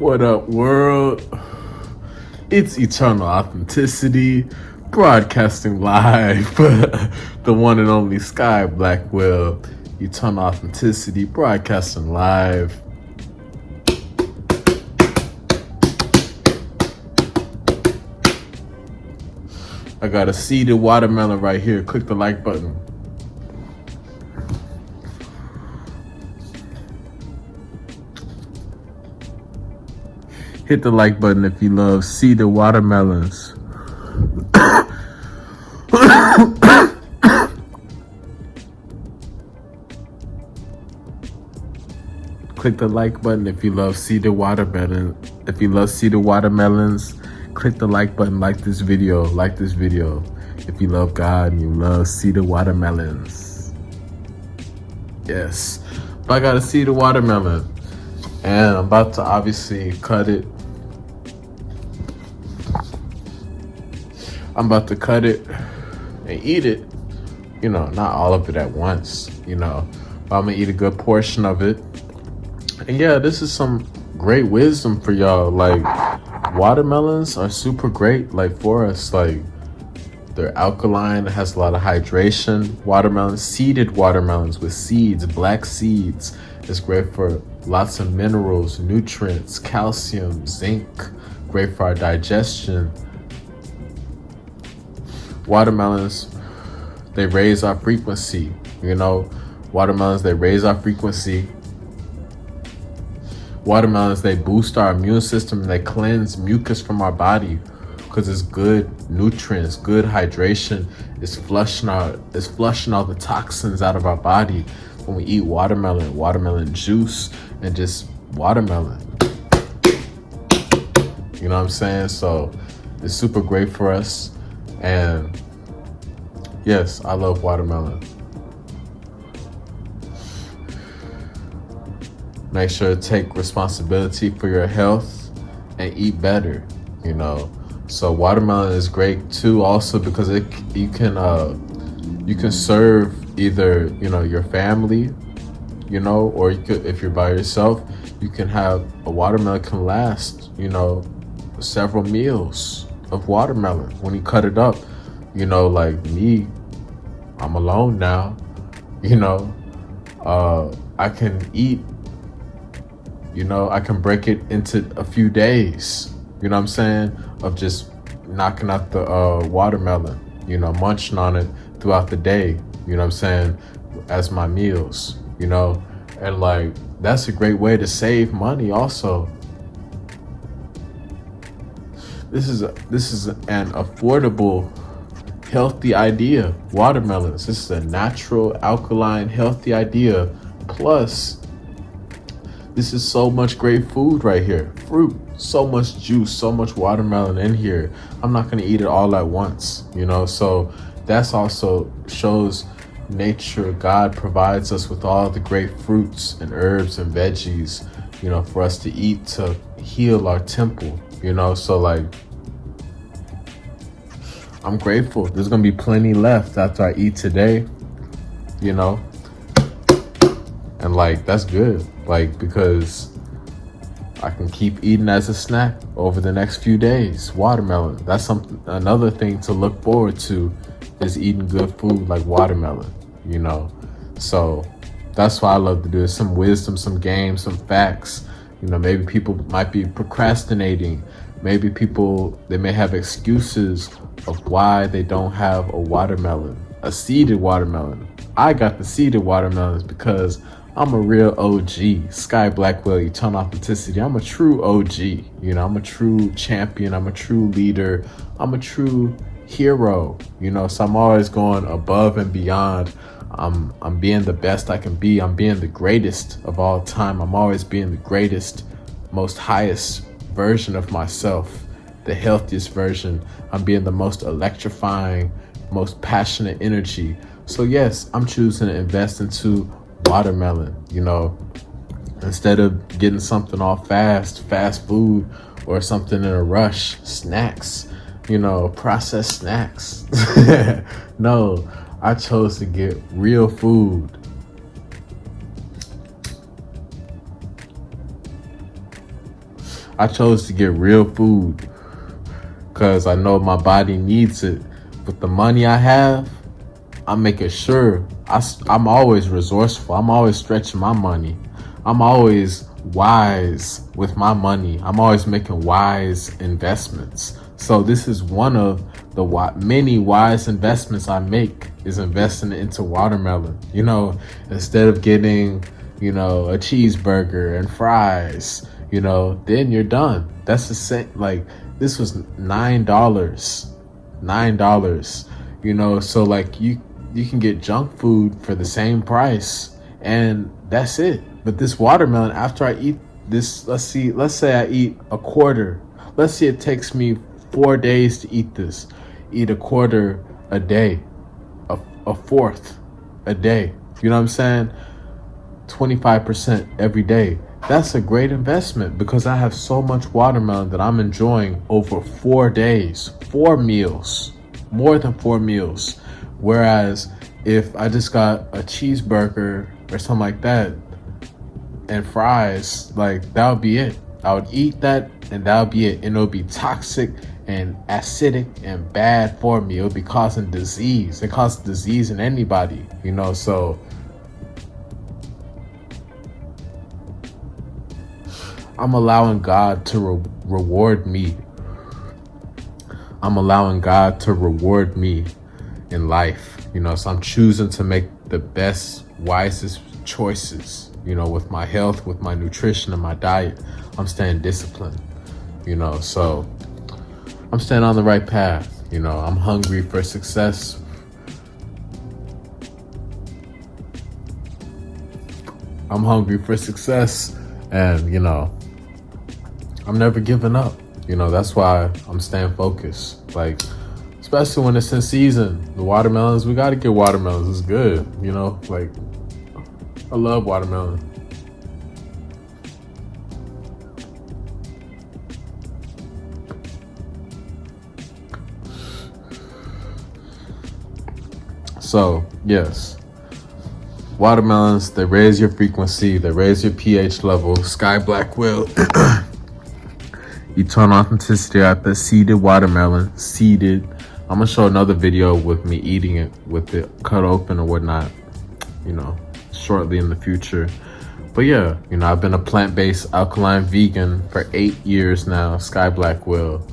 What up, world? It's Eternal Authenticity, broadcasting live. The one and only Sky Blackwell. Eternal Authenticity, broadcasting live. I got a seeded watermelon right here. Click the like button. Hit the like button if you love seeded watermelons. Click the like button if you love seeded watermelon. If you love seeded watermelons, click the like button. Like this video. Like this video. If you love God and you love seeded watermelons. Yes. But I got a seeded watermelon. And I'm about to obviously cut it. I'm about to cut it and eat it. You know, not all of it at once, you know. But I'm gonna eat a good portion of it. And yeah, this is some great wisdom for y'all. Like, watermelons are super great, like, for us. Like, they're alkaline, it has a lot of hydration. Watermelons, seeded watermelons with seeds, black seeds. It's great for lots of minerals, nutrients, calcium, zinc. Great for our digestion. Watermelons, they raise our frequency, you know. Watermelons, they raise our frequency. Watermelons, they boost our immune system and they cleanse mucus from our body because it's good nutrients, good hydration. It's flushing all the toxins out of our body when we eat watermelon juice, and just watermelon. You know what I'm saying? So it's super great for us. And yes, I love watermelon. Make sure to take responsibility for your health and eat better, you know. So watermelon is great too, also because you can serve either, you know, your family, you know, or you could, if you're by yourself, you can have a watermelon can last, you know, several meals of watermelon when you cut it up. You know, like me, I'm alone now, you know. I can eat, you know, I can break it into a few days, you know what I'm saying, of just knocking out the watermelon, you know, munching on it throughout the day, you know what I'm saying, as my meals, you know. And like, that's a great way to save money also. This is an affordable, healthy idea. Watermelons, this is a natural, alkaline, healthy idea. Plus, this is so much great food right here. Fruit, so much juice, so much watermelon in here. I'm not gonna eat it all at once, you know. So that's also shows nature. God provides us with all the great fruits and herbs and veggies, you know, for us to eat to heal our temple, you know. So like, I'm grateful. There's gonna be plenty left after I eat today, you know. And like, that's good, like, because I can keep eating as a snack over the next few days. Watermelon, that's another thing to look forward to, is eating good food like watermelon, you know. So that's why I love to do it. Some wisdom, some games, some facts. You know, maybe people might be procrastinating. Maybe people, they may have excuses of why they don't have a watermelon, a seeded watermelon. I got the seeded watermelons because I'm a real OG. Sky Blackwell, Eternal Authenticity. I'm a true OG. You know, I'm a true champion. I'm a true leader. I'm a true hero. You know, so I'm always going above and beyond. I'm being the best I can be. I'm being the greatest of all time. I'm always being the greatest, most highest version of myself, the healthiest version. I'm being the most electrifying, most passionate energy. So yes, I'm choosing to invest into watermelon, you know, instead of getting something all fast food, or something in a rush, snacks, you know, processed snacks. No, I chose to get real food. I chose to get real food because I know my body needs it. With the money I have, I'm making sure I'm always resourceful. I'm always stretching my money. I'm always wise with my money. I'm always making wise investments. So this is one of the many wise investments I make, is investing into watermelon. Instead of getting, a cheeseburger and fries, then you're done. That's the same. Like, this was $9. So like you can get junk food for the same price, and that's it. But this watermelon, after I eat this, let's say I eat a quarter. Let's say it takes me 4 days to eat this. Eat a quarter a day, a fourth a day. You know what I'm saying? 25% every day. That's a great investment because I have so much watermelon that I'm enjoying over 4 days, 4 meals, more than 4 meals. Whereas if I just got a cheeseburger or something like that and fries, like, that would be it. I would eat that and that would be it. And it would be toxic and acidic and bad for me. It would be causing disease. It causes disease in anybody, so I'm allowing God to reward me. I'm allowing God to reward me in life, so I'm choosing to make the best, wisest choices, with my health, with my nutrition and my diet. I'm staying disciplined, so I'm staying on the right path. I'm hungry for success. I'm hungry for success, and I'm never giving up. That's why I'm staying focused. Like, especially when it's in season, the watermelons, we got to get watermelons. It's good. Like, I love watermelon. So, yes, watermelons, they raise your frequency, they raise your pH level. Sky Blackwell, Eternal Authenticity at the seeded watermelon, seeded. I'm gonna show another video with me eating it with it cut open or whatnot, shortly in the future. But yeah, I've been a plant-based alkaline vegan for 8 years now. Sky Blackwell.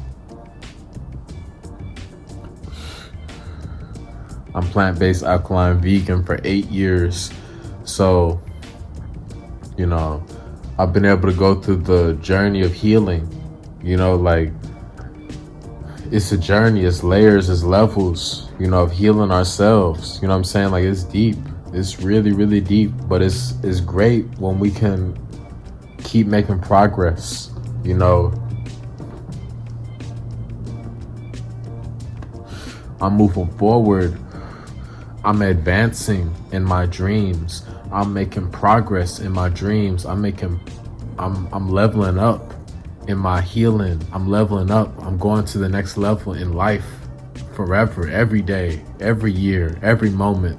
I'm plant-based alkaline vegan for 8 years. So, I've been able to go through the journey of healing. Like, it's a journey, it's layers, it's levels, of healing ourselves. You know what I'm saying? Like, it's deep. It's really, really deep. But it's great when we can keep making progress, I'm moving forward. I'm advancing in my dreams. I'm making progress in my dreams. I'm leveling up in my healing. I'm leveling up. I'm going to the next level in life forever, every day, every year, every moment,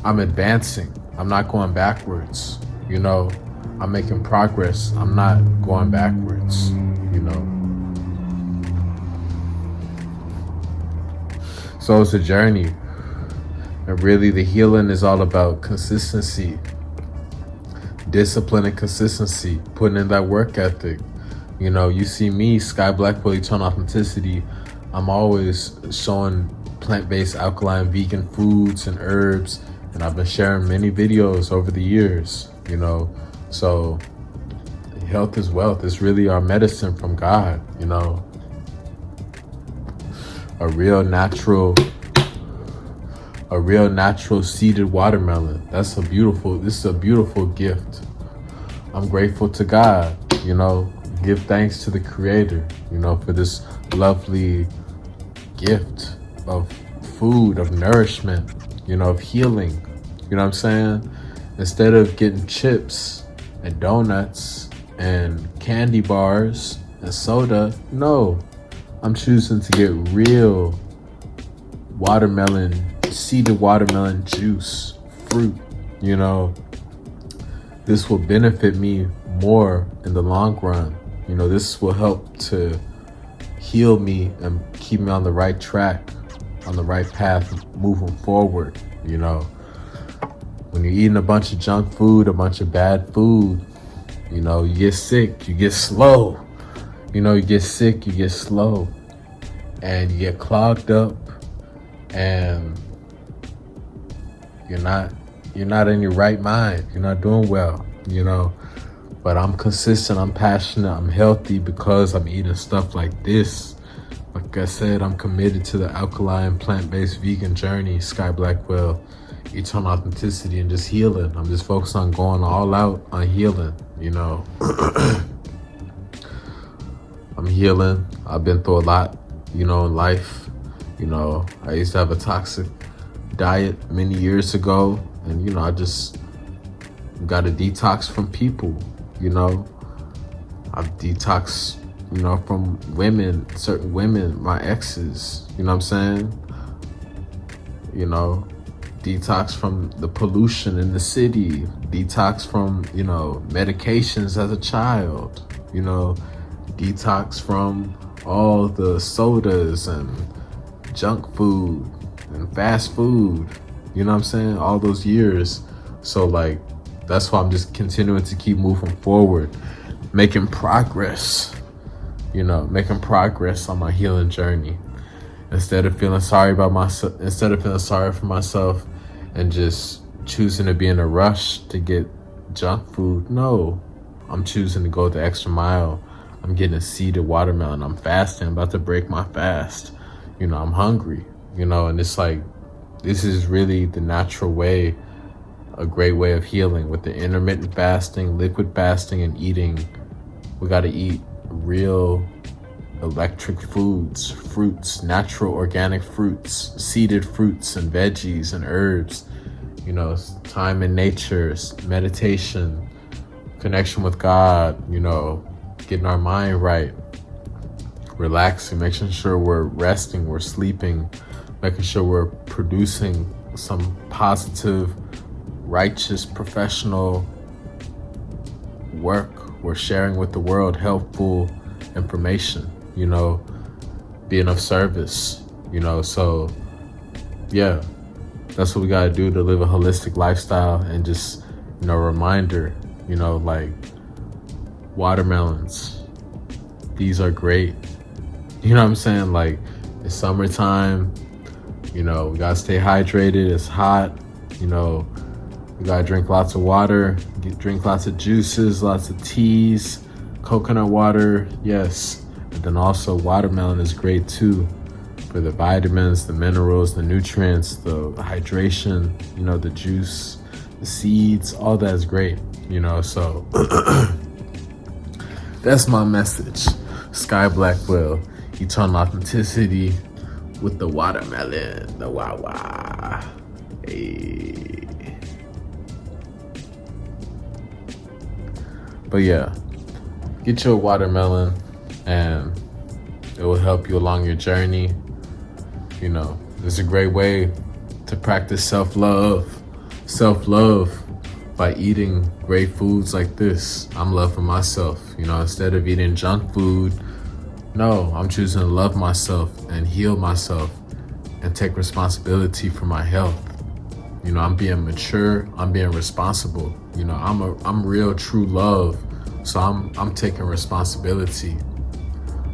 I'm advancing. I'm not going backwards, I'm making progress. I'm not going backwards, So it's a journey. And really, the healing is all about consistency, discipline and consistency, putting in that work ethic. You see me, Sky Blackwell, Eternal Authenticity. I'm always showing plant-based alkaline vegan foods and herbs. And I've been sharing many videos over the years, So health is wealth. It's really our medicine from God, A real natural seeded watermelon. This is a beautiful gift. I'm grateful to God, give thanks to the Creator, for this lovely gift of food, of nourishment, of healing. You know what I'm saying? Instead of getting chips and donuts and candy bars and soda, no, I'm choosing to get real watermelon, seeded watermelon juice, fruit. This will benefit me more in the long run. You know, this will help to heal me and keep me on the right track, on the right path, moving forward. You know, when you're eating a bunch of junk food, a bunch of bad food, you know, you get sick, you get slow. You know, you get sick, you get slow, and you get clogged up, and you're not in your right mind. You're not doing well, you know. But I'm consistent, I'm passionate, I'm healthy because I'm eating stuff like this. Like I said, I'm committed to the alkaline, plant-based vegan journey, Sky Blackwell, eternal authenticity, and just healing. I'm just focused on going all out on healing, you know. I'm healing. I've been through a lot, you know, in life. You know, I used to have a toxic diet many years ago, and, you know, I just got a detox from people, you know. I've detoxed, you know, from women, certain women, my exes, you know what I'm saying? You know, detox from the pollution in the city, detox from, you know, medications as a child, you know, detox from all the sodas and junk food and fast food, you know what I'm saying? All those years. So like, that's why I'm just continuing to keep moving forward, making progress, you know, making progress on my healing journey. Instead of feeling sorry about myself, instead of feeling sorry for myself and just choosing to be in a rush to get junk food, no, I'm choosing to go the extra mile. I'm getting a seeded watermelon. I'm fasting. I'm about to break my fast. You know, I'm hungry, you know, and it's like, this is really the natural way, a great way of healing with the intermittent fasting, liquid fasting, and eating. We got to eat real electric foods, fruits, natural organic fruits, seeded fruits and veggies and herbs, you know, time in nature, meditation, connection with God, you know, getting our mind right, relaxing, making sure we're resting, we're sleeping, making sure we're producing some positive, righteous, professional work. We're sharing with the world helpful information, you know, being of service, you know. So yeah, that's what we got to do to live a holistic lifestyle. And just, you know, reminder, you know, like watermelons, these are great, you know what I'm saying? Like, it's summertime, you know, we gotta stay hydrated. It's hot, you know, we gotta drink lots of water, drink lots of juices, lots of teas, coconut water, yes. But then also watermelon is great too, for the vitamins, the minerals, the nutrients, the hydration, you know, the juice, the seeds, all that is great, you know. So that's my message. Sky Blackwell, eternal authenticity with the watermelon, the wah-wah. Hey. But yeah, get you a watermelon and it will help you along your journey. You know, it's a great way to practice self-love by eating great foods like this. I'm loving myself, you know, instead of eating junk food. No, I'm choosing to love myself and heal myself and take responsibility for my health. You know, I'm being mature, I'm being responsible. You know, I'm real true love. So I'm taking responsibility.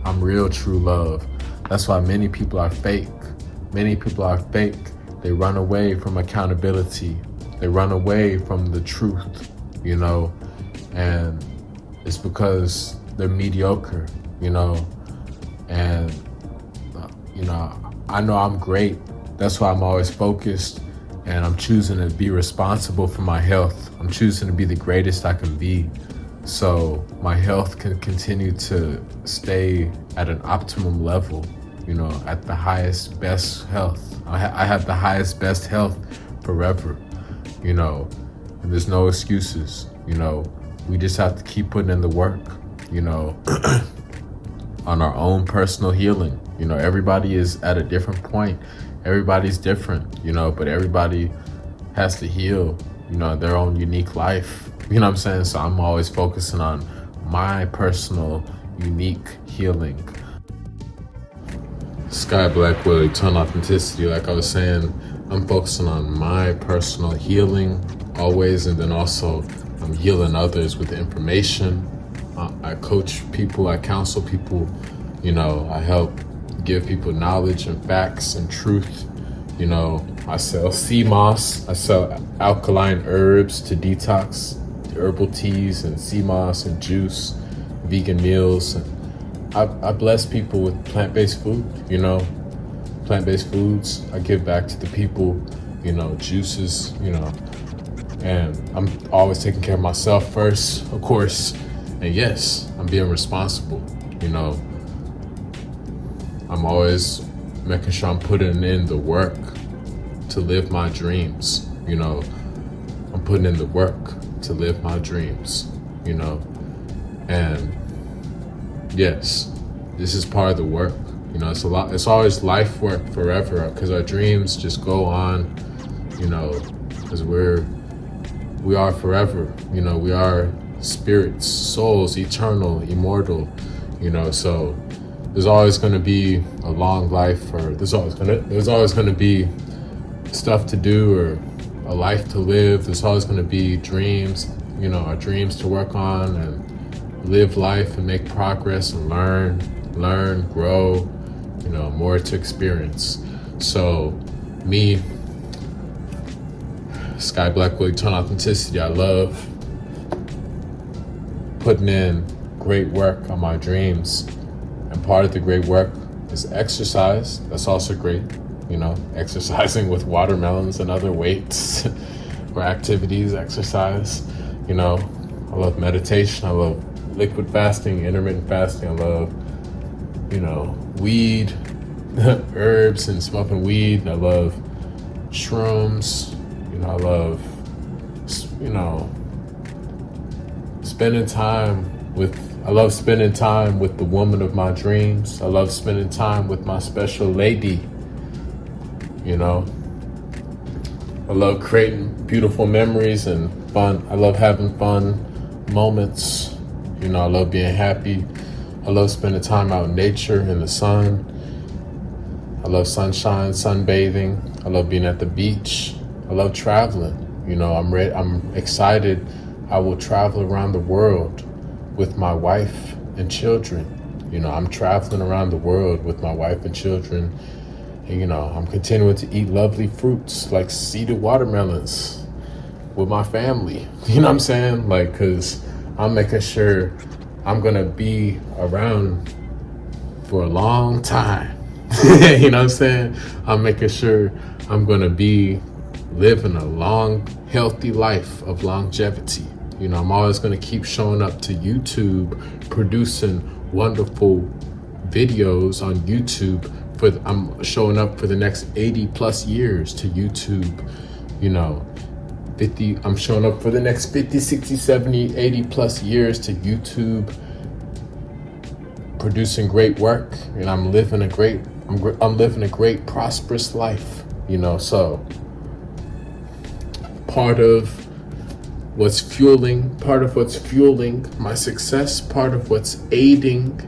I'm real true love. That's why many people are fake. Many people are fake. They run away from accountability. They run away from the truth, you know, and it's because they're mediocre, you know, and, you know I'm great. That's why I'm always focused, and I'm choosing to be responsible for my health. I'm choosing to be the greatest I can be, so my health can continue to stay at an optimum level, you know, at the highest, best health. I have the highest, best health forever, you know, and there's no excuses, you know. We just have to keep putting in the work, you know, on our own personal healing. You know, everybody is at a different point. Everybody's different, you know, but everybody has to heal, you know, their own unique life. You know what I'm saying? So I'm always focusing on my personal unique healing. Sky Blackwell, eternal authenticity. Like I was saying, I'm focusing on my personal healing always, and then also I'm healing others with information. I coach people, I counsel people, I help give people knowledge and facts and truth. I sell sea moss, I sell alkaline herbs to detox, herbal teas and sea moss and juice, vegan meals. I bless people with plant-based food, plant-based foods. I give back to the people, juices, and I'm always taking care of myself first, of course. And yes, I'm being responsible, I'm always making sure I'm putting in the work to live my dreams, I'm putting in the work to live my dreams, and yes, this is part of the work. It's always life work forever, because our dreams just go on, because we are forever, we are spirits, souls, eternal, immortal, so there's always going to be a long life, or there's always going to be stuff to do, or a life to live. There's always going to be dreams, our dreams to work on and live life and make progress and learn, grow, more to experience. So me, Sky Blackwell, eternal authenticity, I love putting in great work on my dreams. And part of the great work is exercise. That's also great, exercising with watermelons and other weights or activities, exercise. I love meditation. I love liquid fasting, intermittent fasting. I love, weed, herbs and smoking weed. I love shrooms. I love, spending time with the woman of my dreams. I love spending time with my special lady. I love creating beautiful memories and fun. I love having fun moments. I love being happy. I love spending time out in nature, in the sun. I love sunshine, sunbathing. I love being at the beach. I love traveling. I'm excited. I will travel around the world with my wife and children. I'm traveling around the world with my wife and children. And, I'm continuing to eat lovely fruits like seeded watermelons with my family. You know what I'm saying? Because I'm making sure I'm going to be around for a long time. You know what I'm saying? I'm making sure I'm going to be living a long, healthy life of longevity. I'm always going to keep showing up to YouTube, producing wonderful videos on YouTube. I'm showing up for the next 80 plus years to YouTube, 50, I'm showing up for the next 50, 60, 70, 80 plus years to YouTube, producing great work, and I'm living a great prosperous life, so part of what's fueling my success, part of what's aiding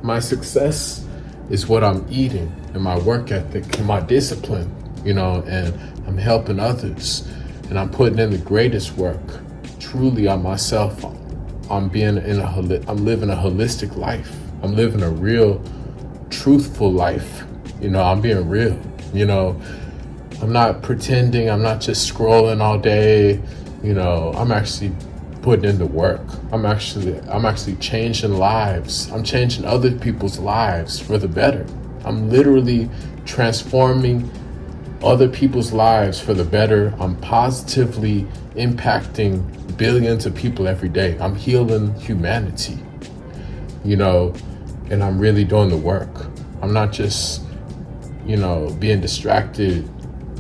my success is what I'm eating and my work ethic and my discipline, and I'm helping others, and I'm putting in the greatest work truly on myself. I'm living a holistic life. I'm living a real, truthful life. I'm being real, I'm not pretending. I'm not just scrolling all day. I'm actually putting in the work. I'm actually changing lives. I'm changing other people's lives for the better. I'm literally transforming other people's lives for the better. I'm positively impacting billions of people every day. I'm healing humanity, and I'm really doing the work. I'm not just, being distracted,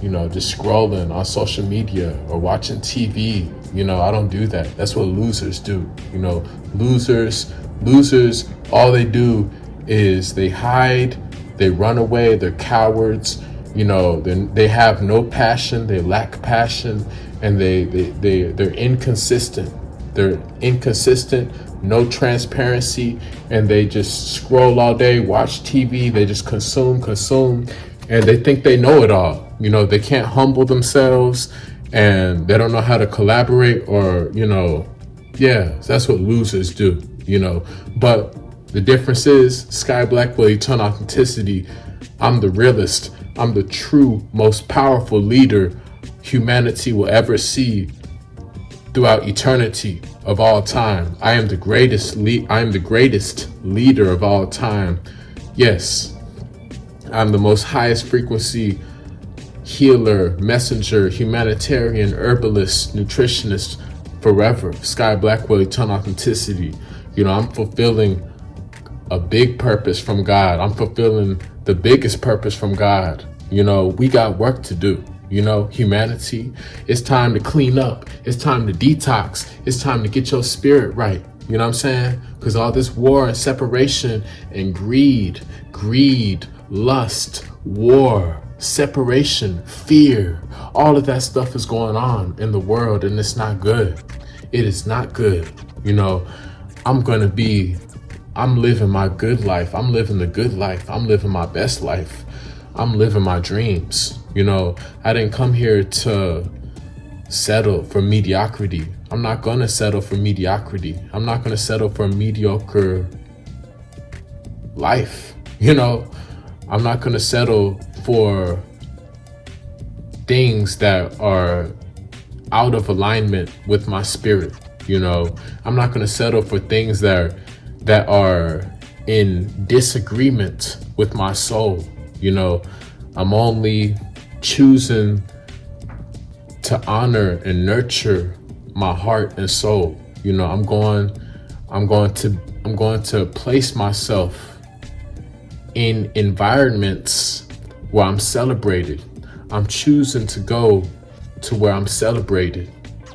just scrolling on social media or watching TV. I don't do that. That's what losers do. Losers, all they do is they hide, they run away, they're cowards. They have no passion, they lack passion, and they're inconsistent. They're inconsistent, no transparency, and they just scroll all day, watch TV, they just consume, and they think they know it all. You know, they can't humble themselves, and they don't know how to collaborate, or, you know, yeah, that's what losers do, you know. But the difference is, Sky Blackwell, Eternal Authenticity, I'm the realest. I'm the true, most powerful leader humanity will ever see throughout eternity of all time. I am the greatest leader of all time. Yes, I'm the most highest frequency healer, messenger, humanitarian, herbalist, nutritionist forever. Sky Blackwell, Eternal Authenticity. You know, I'm fulfilling a big purpose from God. I'm fulfilling the biggest purpose from God. You know, we got work to do. You know, humanity, it's time to clean up. It's time to detox. It's time to get your spirit right. You know what I'm saying? Because all this war and separation and greed, lust, war, separation, fear, all of that stuff is going on in the world, and it's not good. It is not good. You know, I'm living my good life. I'm living the good life. I'm living my best life. I'm living my dreams. You know, I didn't come here to settle for mediocrity. I'm not going to settle for mediocrity. I'm not going to settle for a mediocre life. You know, I'm not going to settle for things that are out of alignment with my spirit. You know, I'm not going to settle for things that are in disagreement with my soul. You know, I'm only choosing to honor and nurture my heart and soul. You know, I'm going to place myself in environments where I'm celebrated. I'm choosing to go to where I'm celebrated.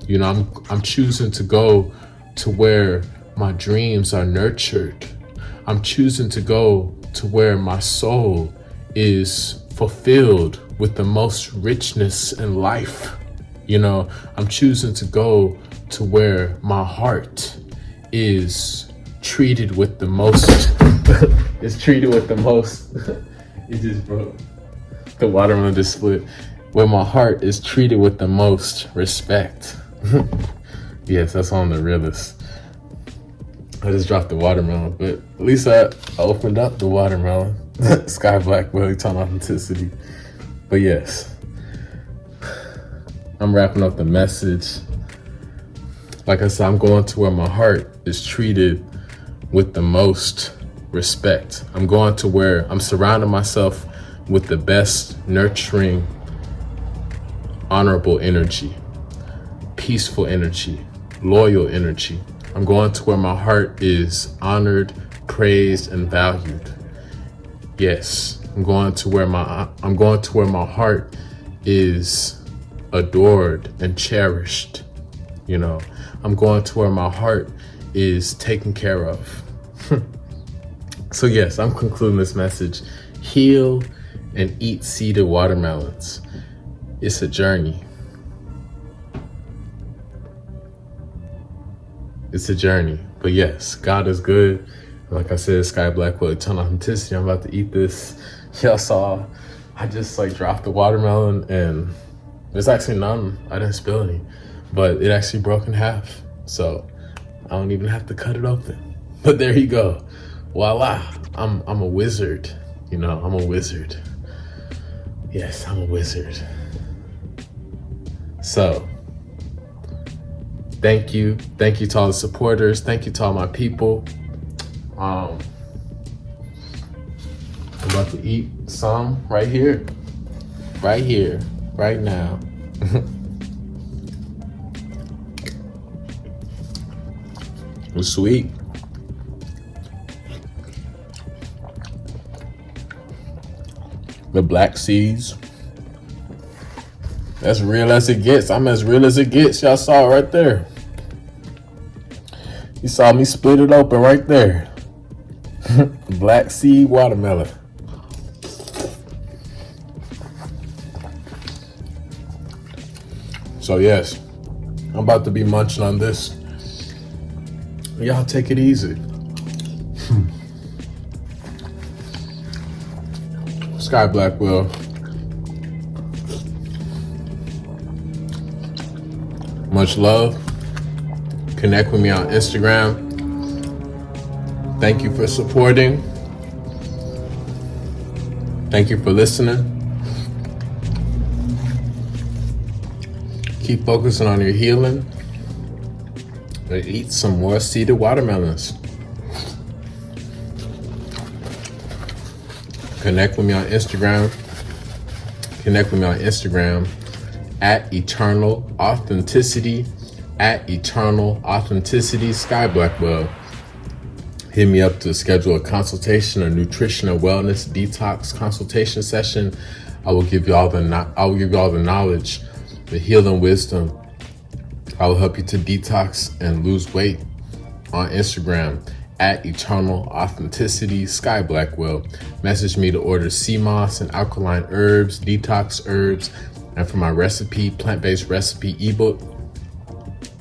You know, I'm choosing to go to where my dreams are nurtured. I'm choosing to go to where my soul is fulfilled with the most richness in life. You know, I'm choosing to go to where my heart is treated with the most, it just broke. The watermelon just split. Where my heart is treated with the most respect. Yes, that's on the realest. I just dropped the watermelon, but at least I opened up the watermelon. Sky Blackwell, Eternal Authenticity. But yes, I'm wrapping up the message. Like I said, I'm going to where my heart is treated with the most respect. I'm going to where I'm surrounding myself with the best, nurturing, honorable energy, peaceful energy, loyal energy. I'm going to where my heart is honored, praised, and valued. Yes, I'm going to where my heart is adored and cherished. You know, I'm going to where my heart is taken care of. So yes, I'm concluding this message. Heal and eat seeded watermelons. It's a journey. It's a journey. But yes, God is good. Like I said, Sky Blackwell, Eternal Authenticity. I'm about to eat this. Y'all saw, I just like dropped the watermelon, and there's actually none. I didn't spill any, but it actually broke in half. So I don't even have to cut it open. But there you go. Voila. I'm a wizard. You know, I'm a wizard. Yes, I'm a wizard. So thank you to all the supporters. Thank you to all my people. I'm about to eat some right here, right now. It's sweet. The black seeds. As real as it gets. I'm as real as it gets. Y'all saw it right there. You saw me split it open right there. Black seed watermelon. So yes, I'm about to be munching on this Y'all take it easy. Sky Blackwell. Much love. Connect with me on Instagram. Thank you for supporting. Thank you for listening. Keep focusing on your healing. And eat some more seeded watermelons. Connect with me on Instagram. Connect with me on Instagram at Eternal Authenticity. At Eternal Authenticity, Sky Blackwell. Hit me up to schedule a consultation, a nutrition and wellness detox consultation session. I will give you all the knowledge, the healing wisdom. I will help you to detox and lose weight on Instagram at Eternal Authenticity, Sky Blackwell. Message me to order sea moss and alkaline herbs, detox herbs, and for my recipe, plant-based recipe ebook,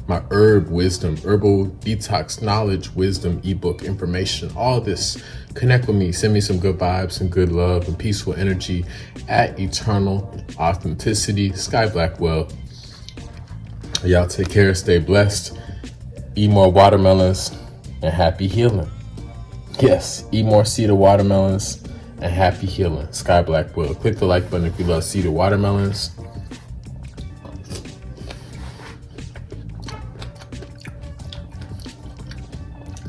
my herbal detox knowledge, wisdom ebook information, all this. Connect with me. Send me some good vibes and good love and peaceful energy at Eternal Authenticity, Sky Blackwell. Y'all take care, stay blessed, eat more watermelons, and happy healing. Yes, eat more seeded watermelons and happy healing. Sky Blackwell. Click the like button if you love seeded watermelons.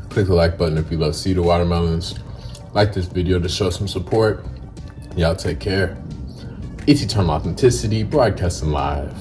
Click the like button if you love seeded watermelons. Like this video to show some support. Y'all take care. It's Eternal Authenticity, broadcasting live.